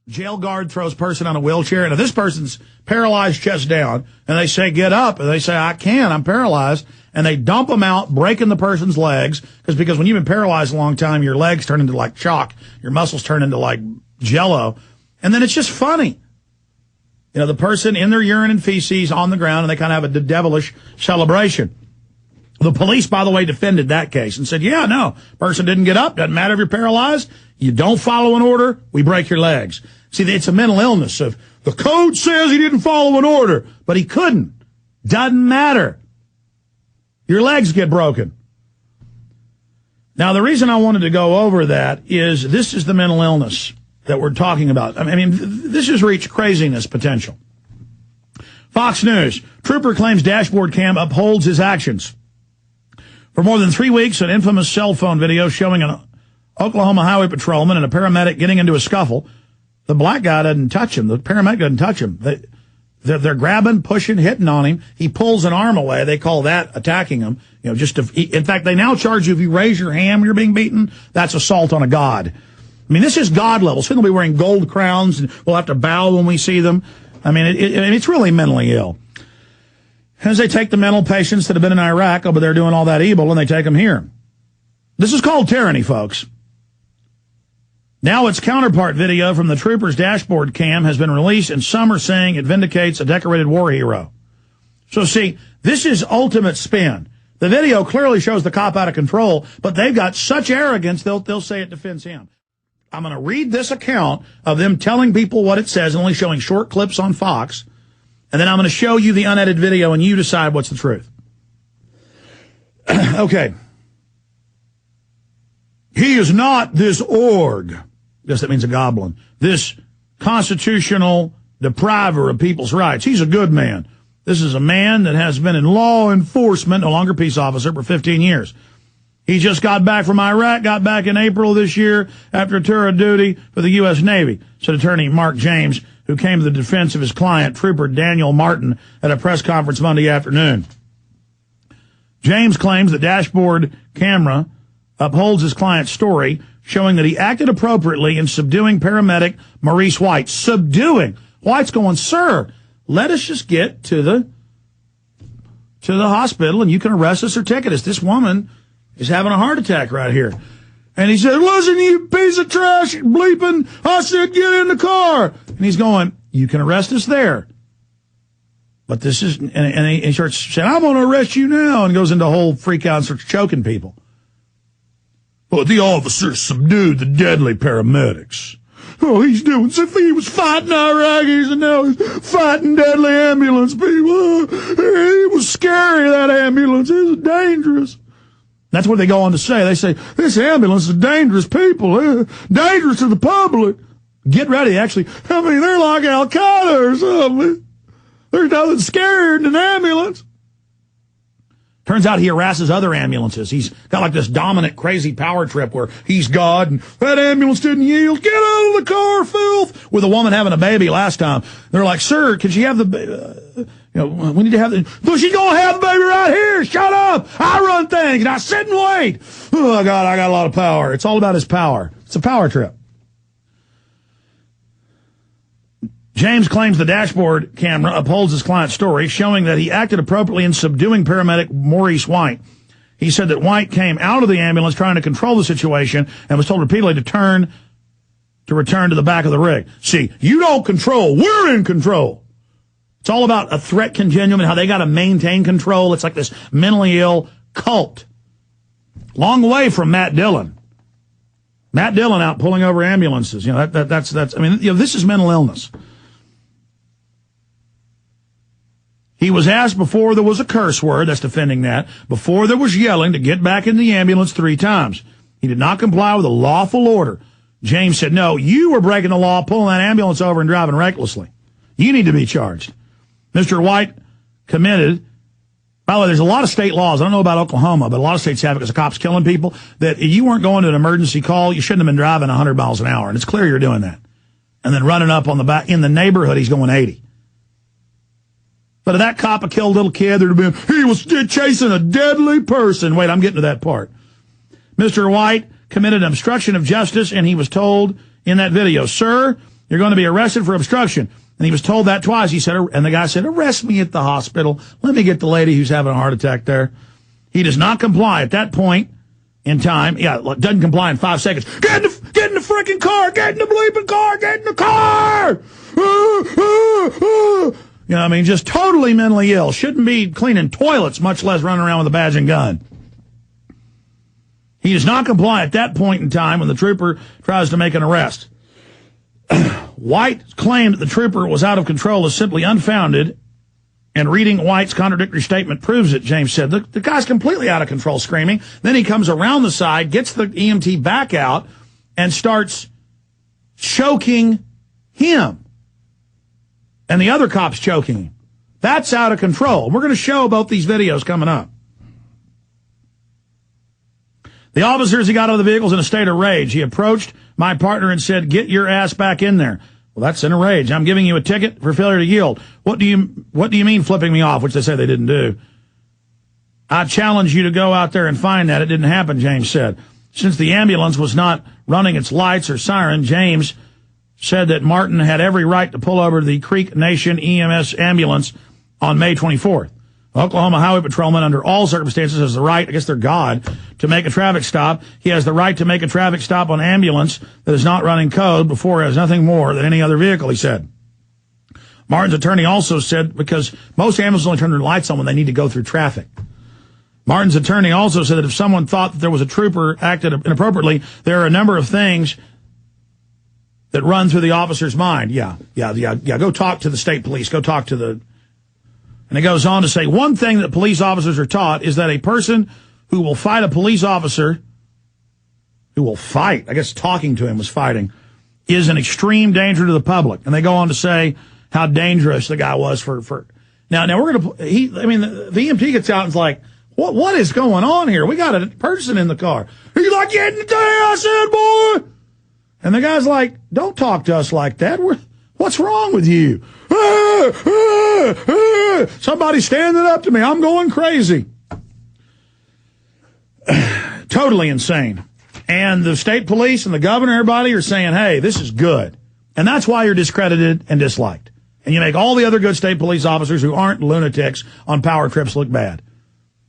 Jail guard throws person on a wheelchair, and if this person's paralyzed chest down, and they say, get up, and they say, I can't, I'm paralyzed, and they dump them out, breaking the person's legs, because when you've been paralyzed a long time, your legs turn into like chalk, your muscles turn into like jello, and then it's just funny. You know, the person in their urine and feces on the ground, and they kind of have a devilish celebration. The police, by the way, defended that case and said, yeah, no, person didn't get up, doesn't matter if you're paralyzed, you don't follow an order, we break your legs. See, it's a mental illness of the code says he didn't follow an order, but he couldn't. Doesn't matter. Your legs get broken. Now, the reason I wanted to go over that is this is the mental illness that we're talking about. I mean, this has reached craziness potential. Fox News. Trooper claims dashboard cam upholds his actions. For more than 3 weeks, an infamous cell phone video showing an Oklahoma highway patrolman and a paramedic getting into a scuffle. The black guy doesn't touch him. The paramedic doesn't touch him. They're grabbing, pushing, hitting on him. He pulls an arm away. They call that attacking him. You know, in fact, they now charge you if you raise your hand when you're being beaten, that's assault on a god. I mean, this is god level. Soon they'll be wearing gold crowns, and we'll have to bow when we see them. I mean, it's really mentally ill. As they take the mental patients that have been in Iraq over there doing all that evil, and they take them here. This is called tyranny, folks. Now its counterpart video from the trooper's dashboard cam has been released, and some are saying it vindicates a decorated war hero. So see, this is ultimate spin. The video clearly shows the cop out of control, but they've got such arrogance, they'll say it defends him. I'm going to read this account of them telling people what it says and only showing short clips on Fox, and then I'm going to show you the unedited video, and you decide what's the truth. Okay. He is not this org. I guess that means a goblin. This constitutional depriver of people's rights. He's a good man. This is a man that has been in law enforcement, no longer peace officer, for 15 years. He just got back from Iraq, got back in April of this year after a tour of duty for the U.S. Navy, said Attorney Mark James, who came to the defense of his client, Trooper Daniel Martin, at a press conference Monday afternoon. James claims the dashboard camera upholds his client's story, showing that he acted appropriately in subduing paramedic Maurice White. Subduing. White's going, sir, let us just get to the hospital and you can arrest us or ticket us. This woman is having a heart attack right here. And he said, listen, you piece of trash, bleeping. I said, get in the car. And he's going, you can arrest us there. But this is, and he starts saying, I'm going to arrest you now. And goes into a whole freak out and starts choking people. But the officer subdued the deadly paramedics. Oh, he's doing something. He was fighting Iraqis and now he's fighting deadly ambulance people. It was scary, that ambulance. It was dangerous. That's what they go on to say. They say, this ambulance is dangerous people. Dangerous to the public. Get ready, actually. I mean, they're like Al-Qaeda or something. There's nothing scarier than an ambulance. Turns out he harasses other ambulances. He's got like this dominant, crazy power trip where he's God and that ambulance didn't yield. Get out of the car, filth. With a woman having a baby last time. They're like, sir, could she have the, we need to have the, well, she's going to have the baby right here. Shut up. I run things and I sit and wait. Oh, God, I got a lot of power. It's all about his power. It's a power trip. James claims the dashboard camera upholds his client's story, showing that he acted appropriately in subduing paramedic Maurice White. He said that White came out of the ambulance trying to control the situation and was told repeatedly to return to the back of the rig. See, you don't control. We're in control. It's all about a threat continuum and how they got to maintain control. It's like this mentally ill cult. Long way from Matt Dillon. Matt Dillon out pulling over ambulances. That's I mean, this is mental illness. He was asked before there was a curse word, that's defending that, before there was yelling to get back in the ambulance 3 times. He did not comply with a lawful order. James said, no, you were breaking the law, pulling that ambulance over and driving recklessly. You need to be charged. Mr. White committed, by the way, there's a lot of state laws, I don't know about Oklahoma, but a lot of states have it because the cops killing people, that if you weren't going to an emergency call, you shouldn't have been driving 100 miles an hour. And it's clear you're doing that. And then running up on the back, in the neighborhood, he's going 80. But if that cop had killed a little kid, there'd have been, he was chasing a deadly person. Wait, I'm getting to that part. Mr. White committed obstruction of justice, and he was told in that video, sir, You're going to be arrested for obstruction. And he was told that twice. He said, and the guy said, arrest me at the hospital. Let me get the lady who's having a heart attack there. He does not comply at that point in time. Yeah, doesn't comply in 5 seconds. Get in the freaking car. Get in the bleeping car. Get in the car. You know, I mean, just totally mentally ill. Shouldn't be cleaning toilets, much less running around with a badge and gun. He does not comply at that point in time when the trooper tries to make an arrest. White claimed the trooper was out of control is simply unfounded, and reading White's contradictory statement proves it, James said. The guy's completely out of control, screaming. Then he comes around the side, gets the EMT back out, and starts choking him. And the other cop's choking him. That's out of control. We're going to show both these videos coming up. The officers, he got out of the vehicles in a state of rage. He approached my partner and said, get your ass back in there. Well, that's in a rage. I'm giving you a ticket for failure to yield. What do you mean flipping me off? Which they say they didn't do. I challenge you to go out there and find that. It didn't happen, James said. Since the ambulance was not running its lights or siren, James said that Martin had every right to pull over the Creek Nation EMS ambulance on May 24th. Oklahoma Highway Patrolman, under all circumstances, has the right, I guess they're God, to make a traffic stop. He has the right to make a traffic stop on ambulance that is not running code before it has nothing more than any other vehicle, he said. Martin's attorney also said, because most ambulances only turn their lights on when they need to go through traffic. Martin's attorney also said that if someone thought that there was a trooper acted inappropriately, there are a number of things that run through the officer's mind. Yeah, go talk to the state police, go talk to the... And it goes on to say, one thing that police officers are taught is that a person who will fight a police officer, who will fight, I guess talking to him was fighting, is an extreme danger to the public. And they go on to say how dangerous the guy was for now we're going to, the EMT gets out and is like, what is going on here? We got a person in the car. He's like, get in the day, I said, boy. And the guy's like, don't talk to us like that. What's wrong with you? Somebody's standing up to me. I'm going crazy. Totally insane. And the state police and the governor, everybody are saying, hey, this is good. And that's why you're discredited and disliked. And you make all the other good state police officers who aren't lunatics on power trips look bad.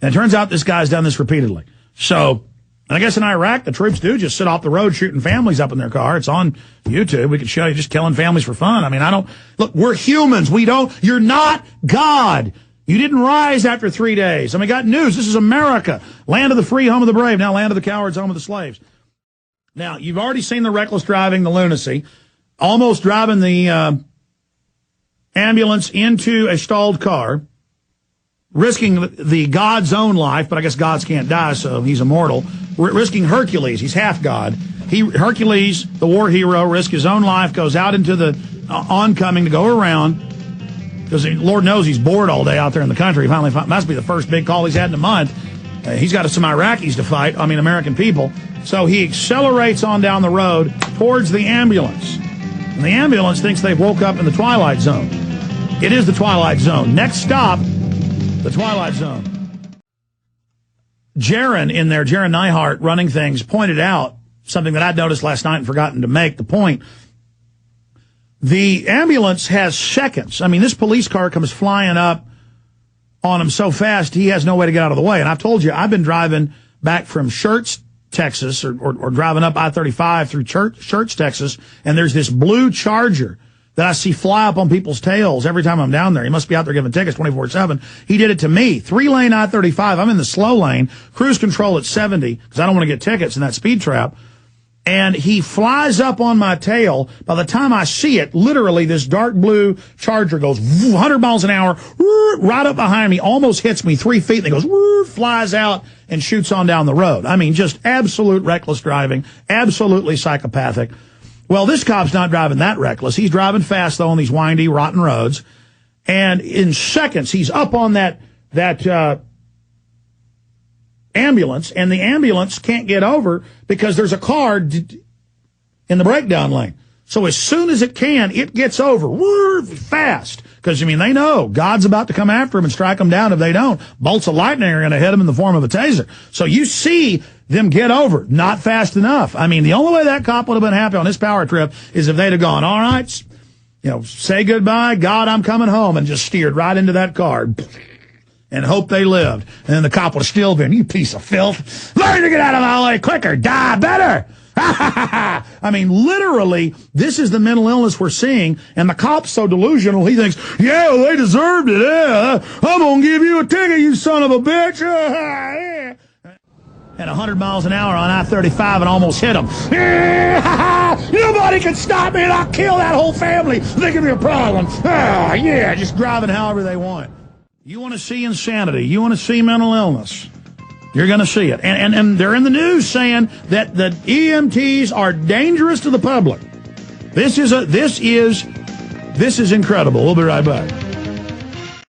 And it turns out this guy's done this repeatedly. So, and I guess in Iraq, the troops do just sit off the road shooting families up in their car. It's on YouTube. We could show you just killing families for fun. I mean, look, we're humans. You're not God. You didn't rise after 3 days. I mean, got news. This is America. Land of the free, home of the brave. Now land of the cowards, home of the slaves. Now, you've already seen the reckless driving, the lunacy, almost driving the ambulance into a stalled car, risking the God's own life, but I guess gods can't die, so he's immortal. Risking Hercules. He's half God. Hercules, the war hero, risks his own life, goes out into the oncoming to go around, because Lord knows he's bored all day out there in the country. He finally must be the first big call he's had in a month. He's got some Iraqis to fight, American people. So he accelerates on down the road towards the ambulance. And the ambulance thinks they've woke up in the Twilight Zone. It is the Twilight Zone. Next stop, the Twilight Zone. Jaron Neihart, running things, pointed out something that I'd noticed last night and forgotten to make the point. The ambulance has seconds. I mean, this police car comes flying up on him so fast, he has no way to get out of the way. And I've told you, I've been driving back from Schertz, Texas, or driving up I-35 through Schertz, Texas, and there's this blue Charger that I see fly up on people's tails every time I'm down there. He must be out there giving tickets 24/7. He did it to me. 3-lane I-35. I'm in the slow lane, cruise control at 70, because I don't want to get tickets in that speed trap. And he flies up on my tail. By the time I see it, literally this dark blue Charger goes 100 miles an hour, right up behind me, almost hits me 3 feet, and then goes, flies out and shoots on down the road. I mean, just absolute reckless driving, absolutely psychopathic. Well, this cop's not driving that reckless. He's driving fast, though, on these windy, rotten roads. And in seconds, he's up on that ambulance, and the ambulance can't get over because there's a car in the breakdown lane. So as soon as it can, it gets over fast, Because, I mean, they know God's about to come after them and strike them down if they don't. Bolts of lightning are going to hit them in the form of a taser. So you see them get over, not fast enough. I mean, the only way that cop would have been happy on this power trip is if they'd have gone, all right, you know, say goodbye, God, I'm coming home, and just steered right into that car and hope they lived. And then the cop would have still been, you piece of filth, learn to get out of my way quicker, die better. I mean, literally, this is the mental illness we're seeing, and the cop's so delusional, he thinks, yeah, well, they deserved it. Yeah, I'm going to give you a ticket, you son of a bitch. At 100 miles an hour on I-35 and almost hit him. Nobody can stop me, and I'll kill that whole family. They give me a problem. Yeah, just driving however they want. You want to see insanity. You want to see mental illness. You're going to see it. And they're in the news saying that the EMTs are dangerous to the public. This is incredible. We'll be right back.